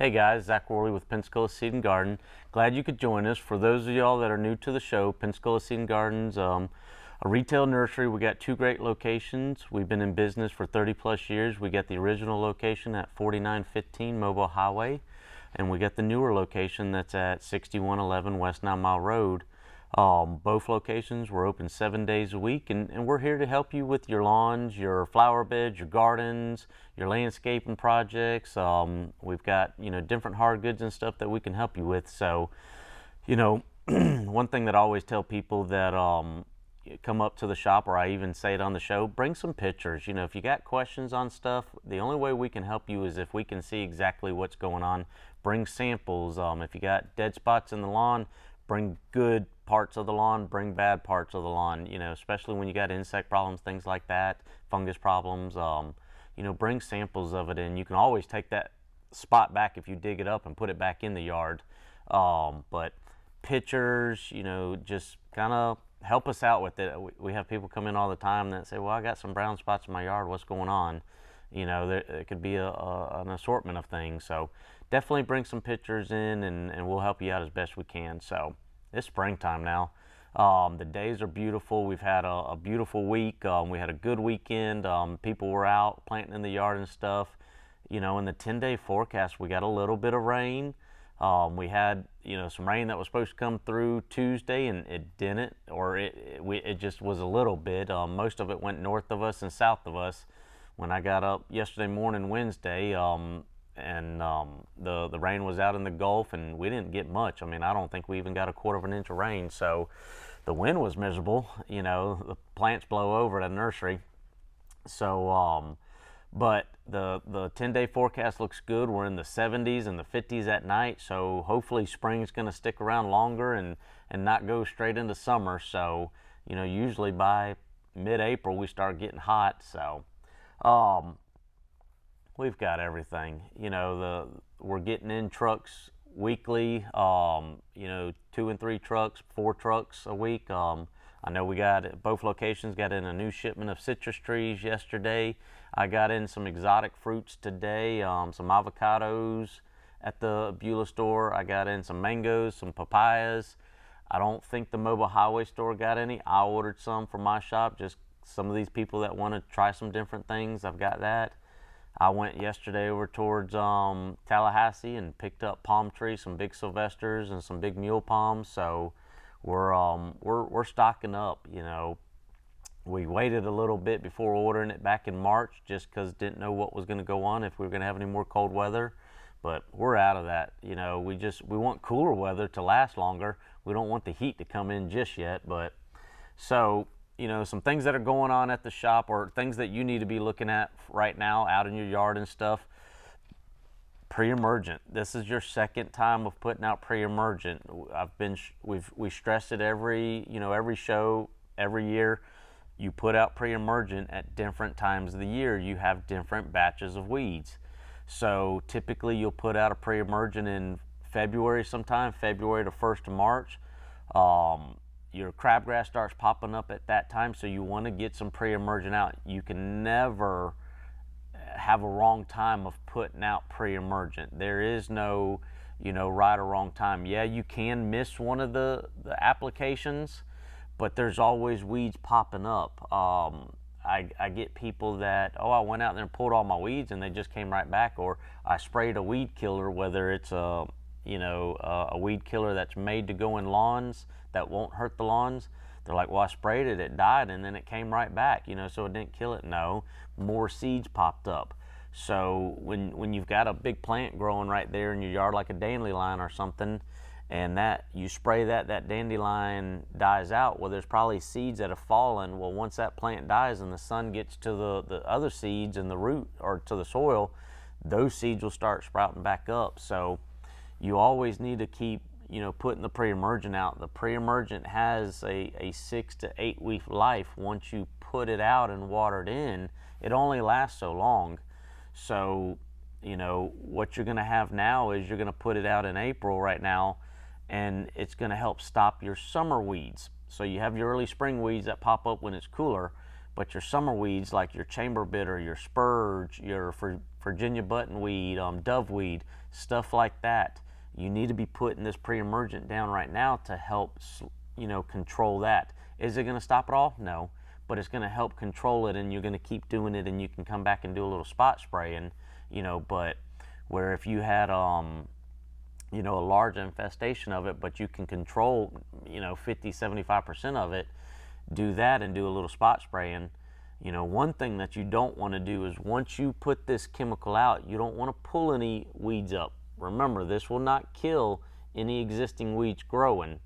Hey guys, Zach Worley with Pensacola Seed and Garden. Glad you could join us. For those of y'all that are new to the show, Pensacola Seed and Garden's a retail nursery. We got two great locations. We've been in business for 30 plus years. We got the original location at 4915 Mobile Highway, and we got the newer location that's at 6111 West 9 Mile Road. Both locations were open 7 days a week, and we're here to help you with your lawns, your flower beds, your gardens, your landscaping projects. We've got, different hard goods and stuff that we can help you with. So, one thing that I always tell people that come up to the shop, or I even say it on the show, bring some pictures. If you got questions on stuff, the only way we can help you is if we can see exactly what's going on. Bring samples. If you got dead spots in the lawn, bring good parts of the lawn, bring bad parts of the lawn, especially when you got insect problems, things like that, fungus problems. Bring samples of it, and you can always take that spot back if you dig it up and put it back in the yard. But pictures, just kind of help us out with it. We have people come in all the time that say, well, I got some brown spots in my yard, what's going on? It could be an assortment of things. So definitely bring some pictures in, and we'll help you out as best we can. So it's springtime now. The days are beautiful. We've had a beautiful week. We had a good weekend. People were out planting in the yard and stuff. In the 10-day forecast, we got a little bit of rain. We had, some rain that was supposed to come through Tuesday, and it didn't, or it just was a little bit. Most of it went north of us and south of us. When I got up yesterday morning, Wednesday, the rain was out in the Gulf, and we didn't get much. I don't think we even got a quarter of an inch of rain. So the wind was miserable. The plants blow over at a nursery. So, but the 10-day forecast looks good. We're in the 70s and the 50s at night. So hopefully spring's going to stick around longer and not go straight into summer. So, usually by mid-April we start getting hot. So, we've got everything. We're getting in trucks weekly. 2 and 3 trucks, 4 trucks a week. I know we got both locations got in a new shipment of citrus trees yesterday. I got in some exotic fruits today. Some avocados at the Beulah store. I got in some mangoes, some papayas. I don't think the Mobile Highway store got any. I ordered some from my shop. Just some of these people that want to try some different things, I've got that. I went yesterday over towards Tallahassee and picked up palm trees, some big Sylvesters and some big mule palms. So we're stocking up. We waited a little bit before ordering it back in March, just because didn't know what was going to go on, if we were going to have any more cold weather. But we're out of that. We want cooler weather to last longer. We don't want the heat to come in just yet. But so, some things that are going on at the shop, or things that you need to be looking at right now out in your yard and stuff. Pre-emergent. This is your second time of putting out pre-emergent. We stress it every show, every year. You put out pre-emergent at different times of the year. You have different batches of weeds. So typically you'll put out a pre-emergent in February sometime, February to 1st of March. Your crabgrass starts popping up at that time, so you want to get some pre-emergent out. You can never have a wrong time of putting out pre-emergent. There is no, right or wrong time. Yeah, you can miss one of the applications, but there's always weeds popping up. I get people that, I went out there and pulled all my weeds and they just came right back, or I sprayed a weed killer, whether it's a weed killer that's made to go in lawns that won't hurt the lawns. They're like, well, I sprayed it, it died, and then it came right back, so it didn't kill it. No, more seeds popped up. So when you've got a big plant growing right there in your yard, like a dandelion or something, and that you spray that dandelion dies out, well, there's probably seeds that have fallen. Well, once that plant dies and the sun gets to the other seeds in the root or to the soil, those seeds will start sprouting back up. So you always need to keep putting the pre-emergent out. The pre-emergent has a 6 to 8 week life. Once you put it out and water it in, it only lasts so long. So what you're going to have now is you're going to put it out in April right now, and it's going to help stop your summer weeds. So you have your early spring weeds that pop up when it's cooler, But your summer weeds like your chamber bitter, your spurge, your Virginia buttonweed, doveweed, stuff like that, you need to be putting this pre-emergent down right now to help, control that. Is it going to stop it all? No, but it's going to help control it, and you're going to keep doing it, and you can come back and do a little spot spraying, but where if you had a large infestation of it, but you can control 50-75% of it, do that and do a little spot spraying. One thing that you don't want to do is once you put this chemical out, you don't want to pull any weeds up. Remember, this will not kill any existing weeds growing.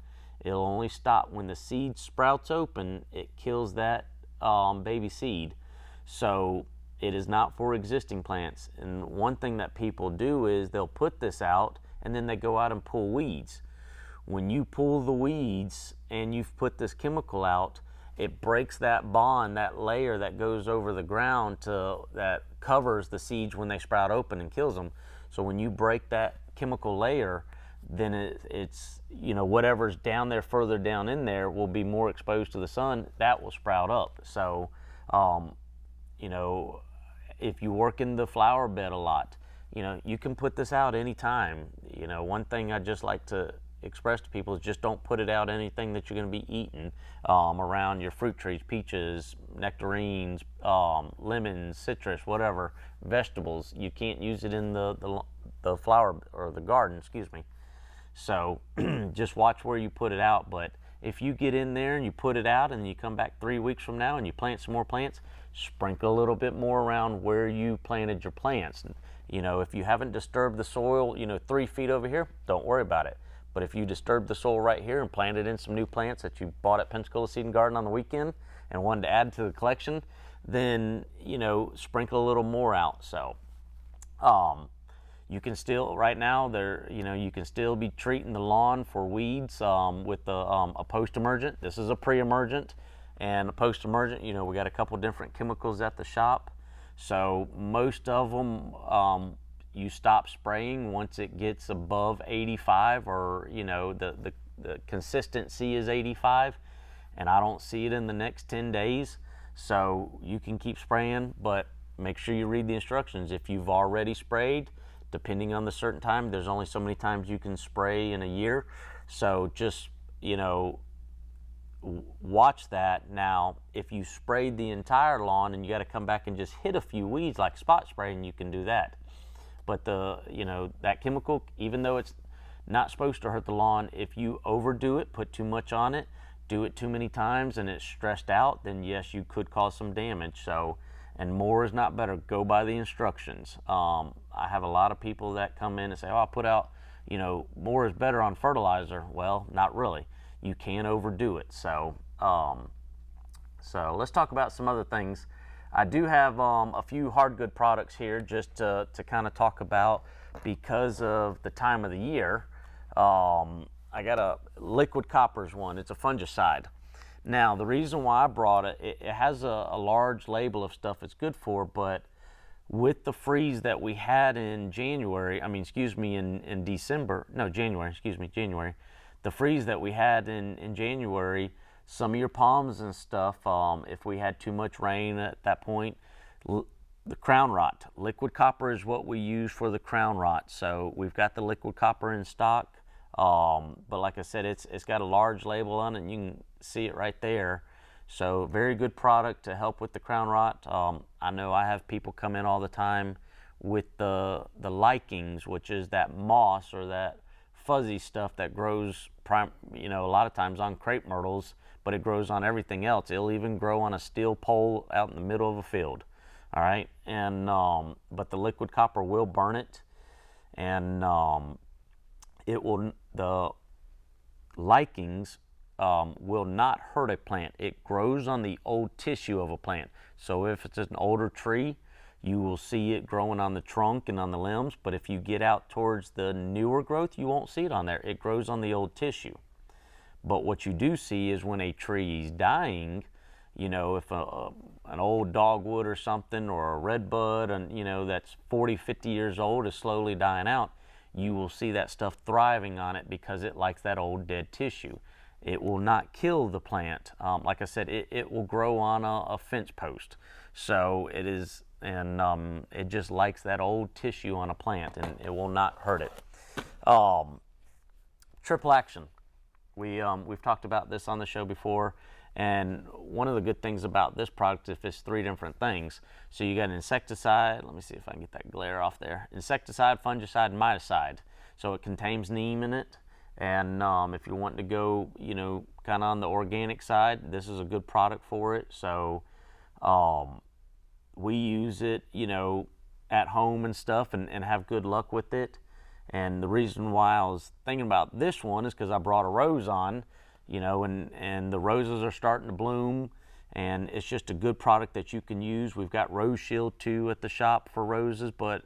It'll only stop when the seed sprouts open. It kills that baby seed. So it is not for existing plants. And one thing that people do is they'll put this out and then they go out and pull weeds. When you pull the weeds and you've put this chemical out, it breaks that bond, that layer that goes over the ground that covers the seeds when they sprout open and kills them. So when you break that chemical layer, then it's whatever's down there, further down in there, will be more exposed to the sun. That will sprout up. So if you work in the flower bed a lot, you can put this out anytime. One thing I just like to express to people is just don't put it out anything that you're going to be eating around your fruit trees, peaches, nectarines, lemons, citrus, whatever, vegetables. You can't use it in the flower or the garden, excuse me. So just watch where you put it out. But if you get in there and you put it out and you come back 3 weeks from now and you plant some more plants, sprinkle a little bit more around where you planted your plants. If you haven't disturbed the soil, 3 feet over here, don't worry about it. But if you disturb the soil right here and planted in some new plants that you bought at Pensacola Seed and Garden on the weekend and wanted to add to the collection, then, sprinkle a little more out. So, you can still, right now, you can still be treating the lawn for weeds with a post-emergent. This is a pre-emergent, and a post-emergent, we got a couple different chemicals at the shop. So most of them, you stop spraying once it gets above 85, or the consistency is 85, and I don't see it in the next 10 days. So you can keep spraying, but make sure you read the instructions. If you've already sprayed, depending on the certain time, there's only so many times you can spray in a year. So just watch that. Now if you sprayed the entire lawn and you got to come back and just hit a few weeds like spot spraying, you can do that. But that chemical, even though it's not supposed to hurt the lawn, if you overdo it, put too much on it, do it too many times, and it's stressed out, then yes, you could cause some damage. So, and more is not better. Go by the instructions. I have a lot of people that come in and say, oh, I put out, more is better on fertilizer. Well, not really. You can overdo it. So, so let's talk about some other things. I do have a few hard good products here just to kind of talk about because of the time of the year. I got a liquid coppers one. It's a fungicide. Now, the reason why I brought it, it has a large label of stuff it's good for, but with the freeze that we had in January, in December, no, January, January. The freeze that we had in January, some of your palms and stuff, if we had too much rain at that point, the crown rot. Liquid copper is what we use for the crown rot. So we've got the liquid copper in stock. But like I said, it's got a large label on it, and you can see it right there. So very good product to help with the crown rot. I know I have people come in all the time with the lichens, which is that moss or that fuzzy stuff that grows a lot of times on crepe myrtles, but it grows on everything else. It'll even grow on a steel pole out in the middle of a field. All right, and but the liquid copper will burn it, and the lichens will not hurt a plant. It grows on the old tissue of a plant. So if it's an older tree, you will see it growing on the trunk and on the limbs. But if you get out towards the newer growth, you won't see it on there. It grows on the old tissue. But what you do see is when a tree is dying, if an old dogwood or something, or a redbud, and that's 40, 50 years old, is slowly dying out, you will see that stuff thriving on it because it likes that old dead tissue. it will not kill the plant. Like I said, it will grow on a fence post. So it is, and it just likes that old tissue on a plant, and it will not hurt it. Triple action. We've talked about this on the show before, and one of the good things about this product is it's 3 different things. So you got an insecticide. Let me see if I can get that glare off there. Insecticide, fungicide, and miticide. So it contains neem in it. And if you're wanting to go, kind of on the organic side, this is a good product for it. So we use it, at home and stuff, and have good luck with it. And the reason why I was thinking about this one is because I brought a rose on, and the roses are starting to bloom, and it's just a good product that you can use. We've got Rose Shield too at the shop for roses, but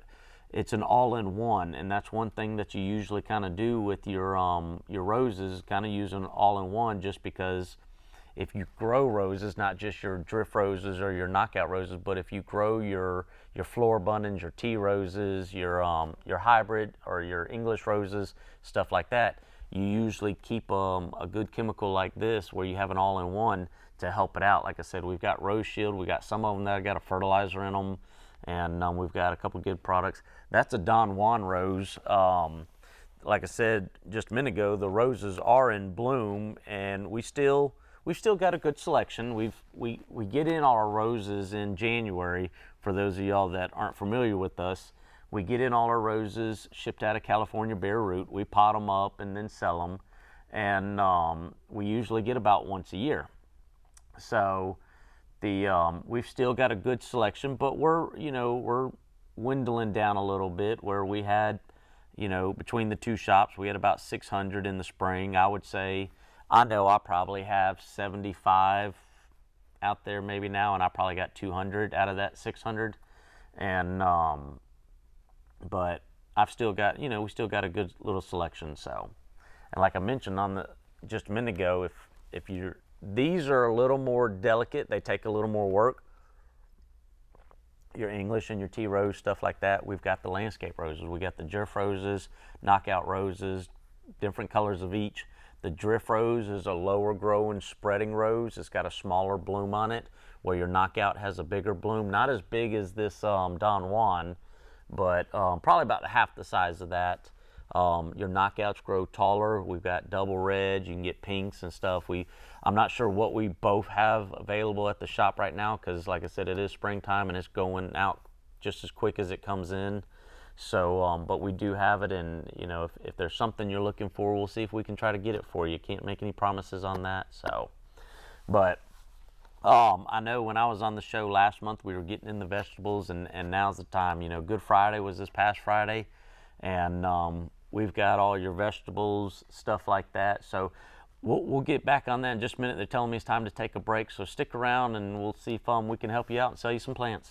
it's an all-in-one, and that's one thing that you usually kind of do with your roses, kind of use an all-in-one, just because if you grow roses, not just your drift roses or your knockout roses, but if you grow your floribundins, your tea roses, your hybrid or your English roses, stuff like that, you usually keep a good chemical like this where you have an all-in-one to help it out. Like I said, we've got Rose Shield, we got some of them that got a fertilizer in them, and we've got a couple good products. That's a Don Juan rose. Like I said just a minute ago, the roses are in bloom, and we've still got a good selection. We get in all our roses in January. For those of y'all that aren't familiar with us, we get in all our roses shipped out of California bare root. We pot them up and then sell them, and we usually get about once a year. So we've still got a good selection, but we're dwindling down a little bit. Where we had, between the 2 shops, we had about 600 in the spring. I would say, I know I probably have 75 out there maybe now, and I probably got 200 out of that 600. And but I've still got, we still got a good little selection. So, and like I mentioned just a minute ago, if these are a little more delicate, they take a little more work. Your English and your tea rose, stuff like that. We've got the landscape roses. We got the drift roses, knockout roses, different colors of each. The drift rose is a lower growing spreading rose. It's got a smaller bloom on it, where your knockout has a bigger bloom. Not as big as this Don Juan, but probably about half the size of that. Your knockouts grow taller. We've got double reds. You can get pinks and stuff. I'm not sure what we both have available at the shop right now, because like I said, it is springtime and it's going out just as quick as it comes in. So, but we do have it, and if there's something you're looking for, we'll see if we can try to get it for you. Can't make any promises on that. So, but I know when I was on the show last month, we were getting in the vegetables, and now's the time. Good Friday was this past Friday, and we've got all your vegetables, stuff like that. So we'll get back on that in just a minute. They're telling me it's time to take a break, so stick around, and we'll see if we can help you out and sell you some plants.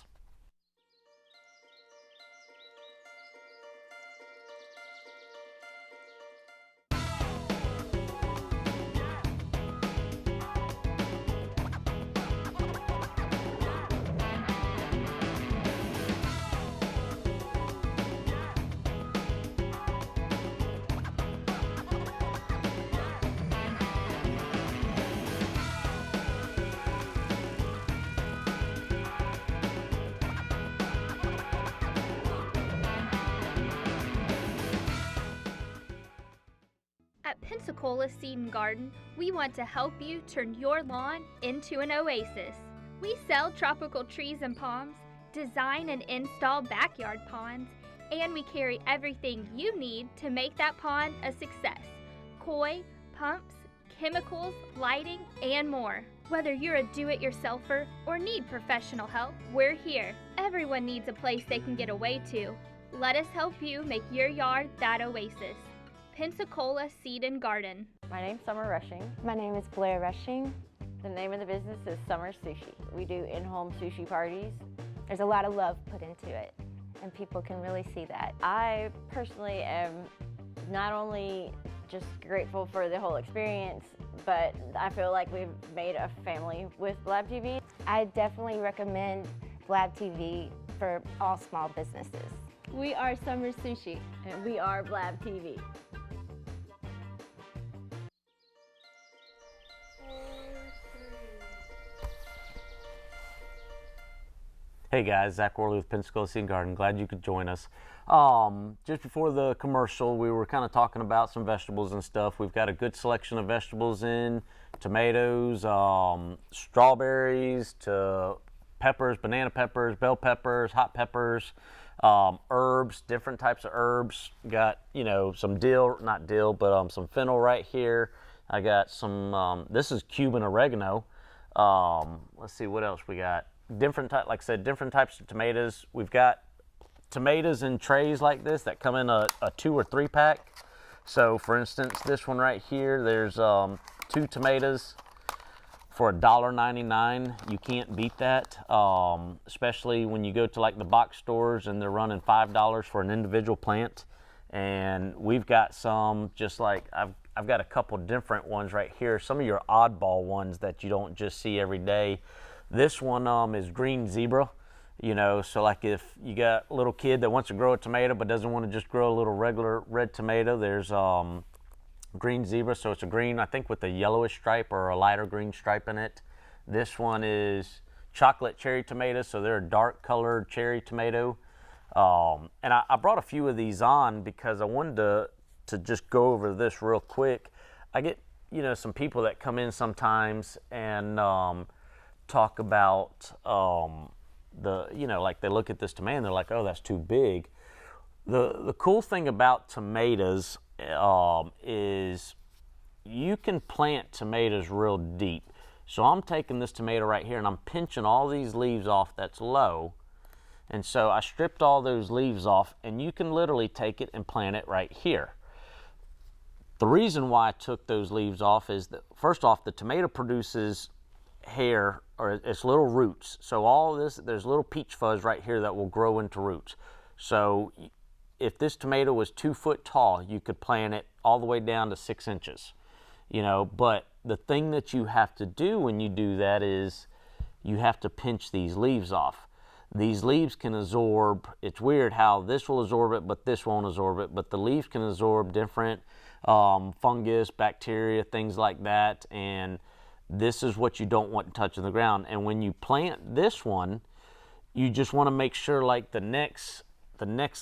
At Pensacola Seed and Garden, we want to help you turn your lawn into an oasis. We sell tropical trees and palms, design and install backyard ponds, and we carry everything you need to make that pond a success. Koi, pumps, chemicals, lighting, and more. Whether you're a do-it-yourselfer or need professional help, we're here. Everyone needs a place they can get away to. Let us help you make your yard that oasis. Pensacola Seed and Garden. My name's Summer Rushing. My name is Blair Rushing. The name of the business is Summer Sushi. We do in-home sushi parties. There's a lot of love put into it, and people can really see that. I personally am not only just grateful for the whole experience, but I feel like we've made a family with Blab TV. I definitely recommend Blab TV for all small businesses. We are Summer Sushi, and we are Blab TV. Hey guys, Zach Worley with Pensacola Seed Garden. Glad you could join us. Just before the commercial, we were kind of talking about some vegetables and stuff. We've got a good selection of vegetables in, tomatoes, strawberries to peppers, banana peppers, bell peppers, hot peppers, herbs, different types of herbs. Got, you know, some dill, not dill, but some fennel right here. I got some, this is Cuban oregano. Let's see what else we got. Different type, like I said, different types of tomatoes. We've got tomatoes in trays like this that come in a 2 or 3 pack. So for instance, this one right here, there's 2 tomatoes for $1.99. You can't beat that, especially when you go to like the box stores and they're running $5 for an individual plant. And we've got some, just like I've got a couple different ones right here. Some of your oddball ones that you don't just see every day. This one is green zebra, you know, so like if you got a little kid that wants to grow a tomato but doesn't want to just grow a little regular red tomato, there's green zebra, so it's a green, I think, with a yellowish stripe or a lighter green stripe in it. This one is chocolate cherry tomato, so they're a dark colored cherry tomato. And I brought a few of these on because I wanted to just go over this real quick. I get, you know, some people that come in sometimes and talk about you know, like they look at this tomato and they're like, oh, that's too big. The cool thing about tomatoes is you can plant tomatoes real deep. So I'm taking this tomato right here and I'm pinching all these leaves off that's low. And so I stripped all those leaves off, and you can literally take it and plant it right here. The reason why I took those leaves off is that, first off, the tomato produces hair, or it's little roots. So all this, there's little peach fuzz right here that will grow into roots. So if this tomato was 2 foot tall, you could plant it all the way down to 6 inches, you know. But the thing that you have to do when you do that is you have to pinch these leaves off. These leaves can absorb, it's weird how this will absorb it, but this won't absorb it, but the leaves can absorb different fungus, bacteria, things like that, and this is what you don't want touching the ground. And when you plant this one, you just want to make sure like the next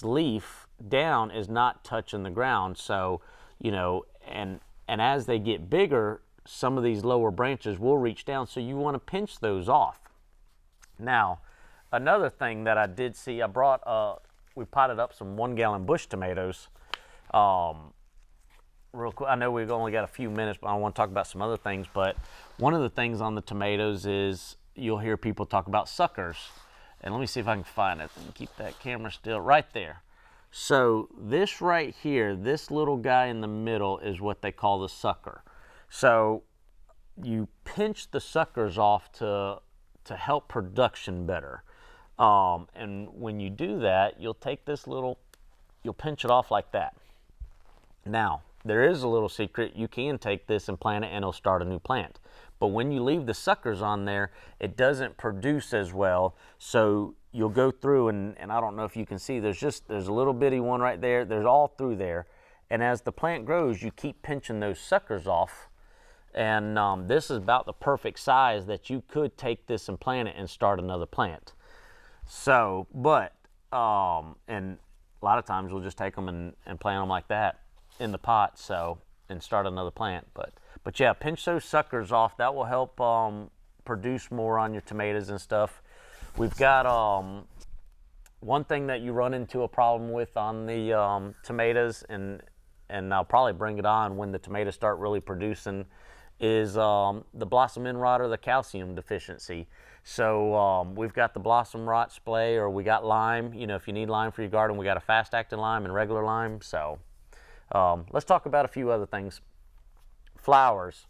leaf down is not touching the ground. So, you know, and as they get bigger, some of these lower branches will reach down, so you want to pinch those off. Now, another thing that I did see, I brought, we potted up some 1 gallon bush tomatoes. Real quick, I know we've only got a few minutes, but I want to talk about some other things. But one of the things on the tomatoes is you'll hear people talk about suckers. And let me see if I can find it. Keep that camera still right there. So this right here, this little guy in the middle is what they call the sucker. So you pinch the suckers off to help production better. And when you do that, you'll take this little, you'll pinch it off like that. Now, there is a little secret. You can take this and plant it and it'll start a new plant. But when you leave the suckers on there, it doesn't produce as well. So you'll go through and I don't know if you can see, there's a little bitty one right there. There's all through there. And as the plant grows, you keep pinching those suckers off. And this is about the perfect size that you could take this and plant it and start another plant. So, but, and a lot of times we'll just take them and plant them like that in the pot, so, and start another plant. But yeah, pinch those suckers off. That will help produce more on your tomatoes and stuff. We've got one thing that you run into a problem with on the tomatoes, and I'll probably bring it on when the tomatoes start really producing, is the blossom end rot or the calcium deficiency. So we've got the blossom rot spray, or we got lime. You know, if you need lime for your garden, we got a fast acting lime and regular lime. So let's talk about a few other things. Flowers,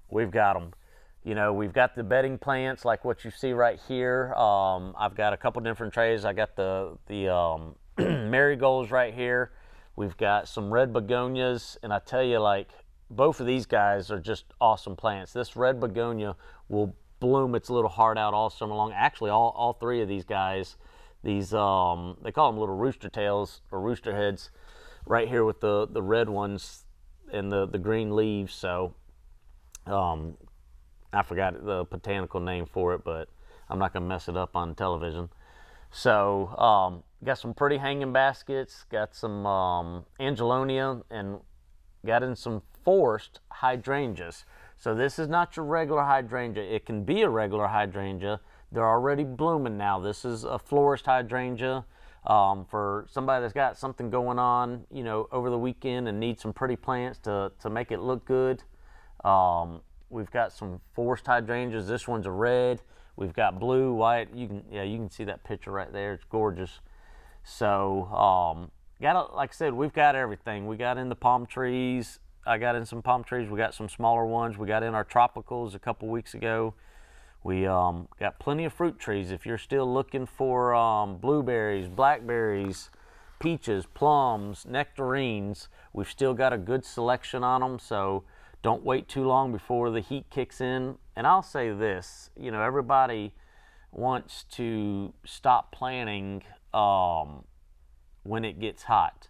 we've got them. You know, we've got the bedding plants like what you see right here. I've got a couple different trays. I got the marigolds right here. We've got some red begonias, and I tell you, like, both of these guys are just awesome plants. This red begonia will bloom its little heart out all summer long. Actually, all three of these guys, these they call them little rooster tails or rooster heads, right here with the red ones and the green leaves. So I forgot the botanical name for it, but I'm not going to mess it up on television. So got some pretty hanging baskets, got some angelonia, and got in some forced hydrangeas. So this is not your regular hydrangea. It can be a regular hydrangea. They're already blooming now. This is a florist hydrangea for somebody that's got something going on, you know, over the weekend and needs some pretty plants to make it look good. We've got some forced hydrangeas. This one's a red. We've got blue, white. You can see that picture right there. It's gorgeous. So like I said, we've got everything. We got in the palm trees. I got in some palm trees. We got some smaller ones. We got in our tropicals a couple weeks ago. We got plenty of fruit trees. If you're still looking for blueberries, blackberries, peaches, plums, nectarines, we've still got a good selection on them. So don't wait too long before the heat kicks in. And I'll say this, you know, everybody wants to stop planting when it gets hot.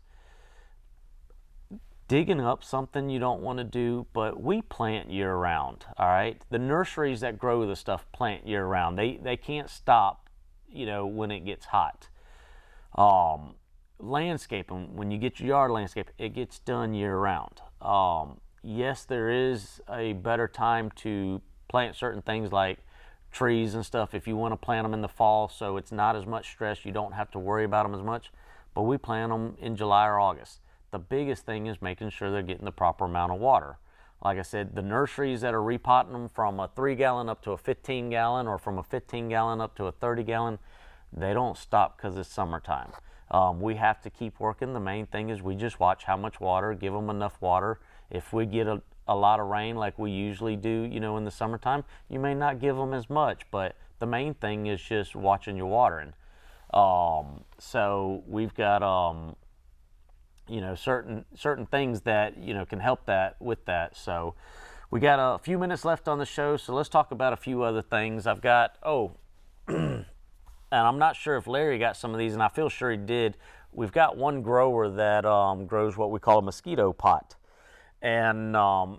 Digging up something you don't want to do, but we plant year round, all right? The nurseries that grow the stuff plant year round. They can't stop, you know, when it gets hot. Landscaping, when you get your yard landscape, it gets done year round. Yes, there is a better time to plant certain things like trees and stuff if you want to plant them in the fall, so it's not as much stress. You don't have to worry about them as much, but we plant them in July or August. The biggest thing is making sure they're getting the proper amount of water. Like I said, the nurseries that are repotting them from a 3-gallon up to a 15-gallon or from a 15-gallon up to a 30-gallon, they don't stop because it's summertime. We have to keep working. The main thing is we just watch how much water, give them enough water. If we get a lot of rain like we usually do, you know, in the summertime, you may not give them as much, but the main thing is just watching your watering. So we've got you know, certain things that, you know, can help that with that. So we got a few minutes left on the show, so let's talk about a few other things. I've got and I'm not sure if Larry got some of these, and I feel sure he did. We've got one grower that grows what we call a mosquito pot, and a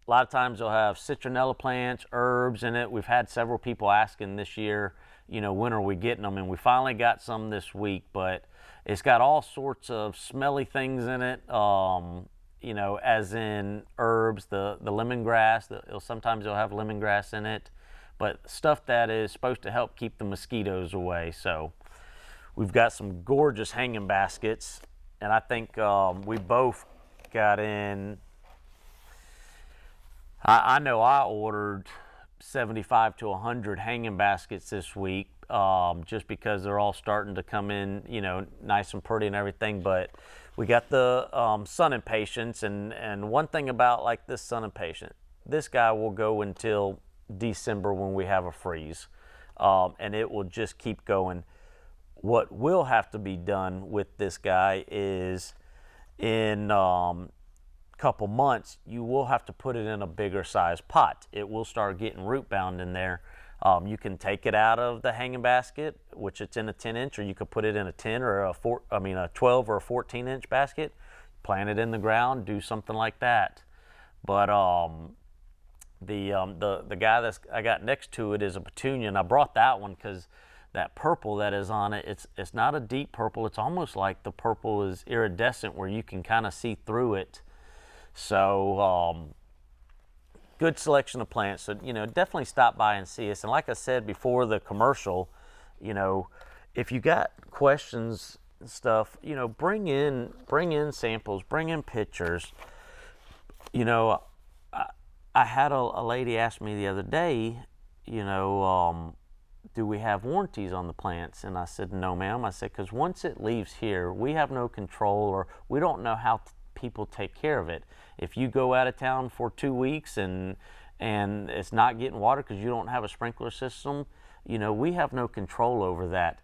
lot of times they'll have citronella plants, herbs in it. We've had several people asking this year, you know, when are we getting them, and we finally got some this week, but it's got all sorts of smelly things in it, you know, as in herbs, the lemongrass. Sometimes they'll have lemongrass in it, but stuff that is supposed to help keep the mosquitoes away. So we've got some gorgeous hanging baskets, and I think we both got in. I know I ordered 75 to 100 hanging baskets this week, just because they're all starting to come in, you know, nice and pretty and everything. But we got the sun impatiens, and one thing about like this sun impatient, this guy will go until December when we have a freeze, and it will just keep going. What will have to be done with this guy is in couple months, you will have to put it in a bigger size pot. It will start getting root bound in there. You can take it out of the hanging basket, which it's in a 10-inch, or you could put it in a 10 or a 12 or a 14-inch basket, plant it in the ground, do something like that. But the guy that I got next to it is a petunia, and I brought that one because that purple that is on it, it's not a deep purple. It's almost like the purple is iridescent where you can kind of see through it. So good selection of plants. So, you know, definitely stop by and see us. And like I said before the commercial, you know, if you got questions and stuff, you know, bring in samples, bring in pictures. You know, I had a lady ask me the other day, you know, do we have warranties on the plants? And I said, no, ma'am. I said, because once it leaves here, we have no control, or we don't know how people take care of it. If you go out of town for 2 weeks and it's not getting water because you don't have a sprinkler system, you know, we have no control over that.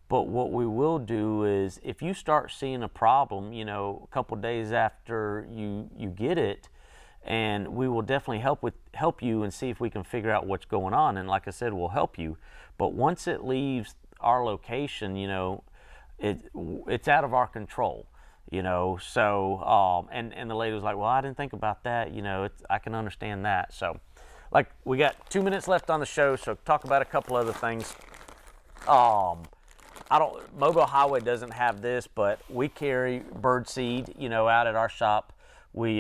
But what we will do is, if you start seeing a problem, you know, a couple days after you get it, and we will definitely help you and see if we can figure out what's going on. And like I said, we'll help you. But once it leaves our location, you know, it's out of our control. You know, so and the lady was like, well, I didn't think about that. You know, I can understand that. So like we got 2 minutes left on the show, so talk about a couple other things. Mobile Highway doesn't have this, but we carry bird seed, you know, out at our shop. We've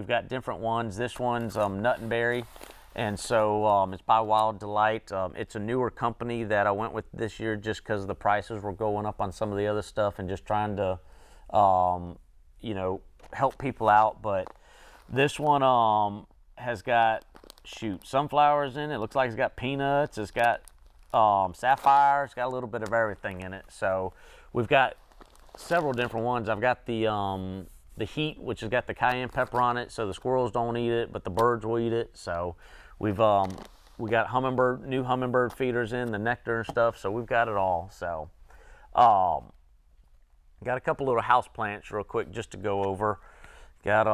got different ones. This one's nut and berry, and so it's by Wild Delight. It's a newer company that I went with this year just because the prices were going up on some of the other stuff, and just trying to, you know, help people out. But this one has got sunflowers in it. It looks like it's got peanuts. It's got sapphire. It's got a little bit of everything in it. So we've got several different ones. I've got the heat, which has got the cayenne pepper on it, so the squirrels don't eat it, but the birds will eat it. So we got new hummingbird feeders in, the nectar and stuff. So we've got it all. So got a couple little house plants real quick just to go over. Got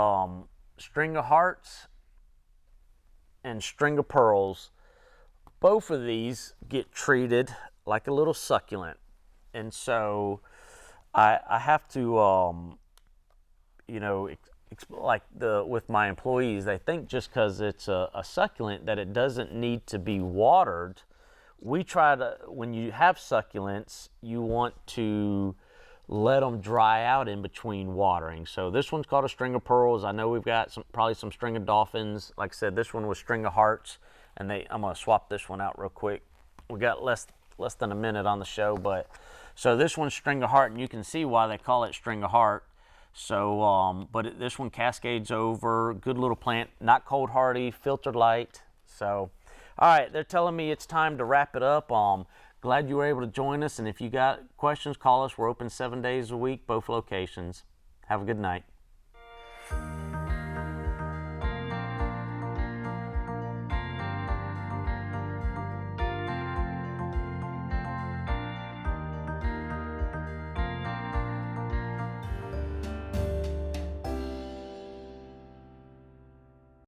string of hearts and string of pearls. Both of these get treated like a little succulent, and so I have to, you know, with my employees, they think just because it's a succulent that it doesn't need to be watered. We try to, when you have succulents, you want to let them dry out in between watering. So this one's called a string of pearls. I know we've got probably some string of dolphins. Like I said, this one was string of hearts. And I'm going to swap this one out real quick. We got less than a minute on the show, so this one's string of heart, and you can see why they call it string of heart. So, this one cascades over. Good little plant, not cold hardy, filtered light. So, all right, they're telling me it's time to wrap it up. Glad you were able to join us, and if you got questions, call us. We're open 7 days a week, both locations. Have a good night.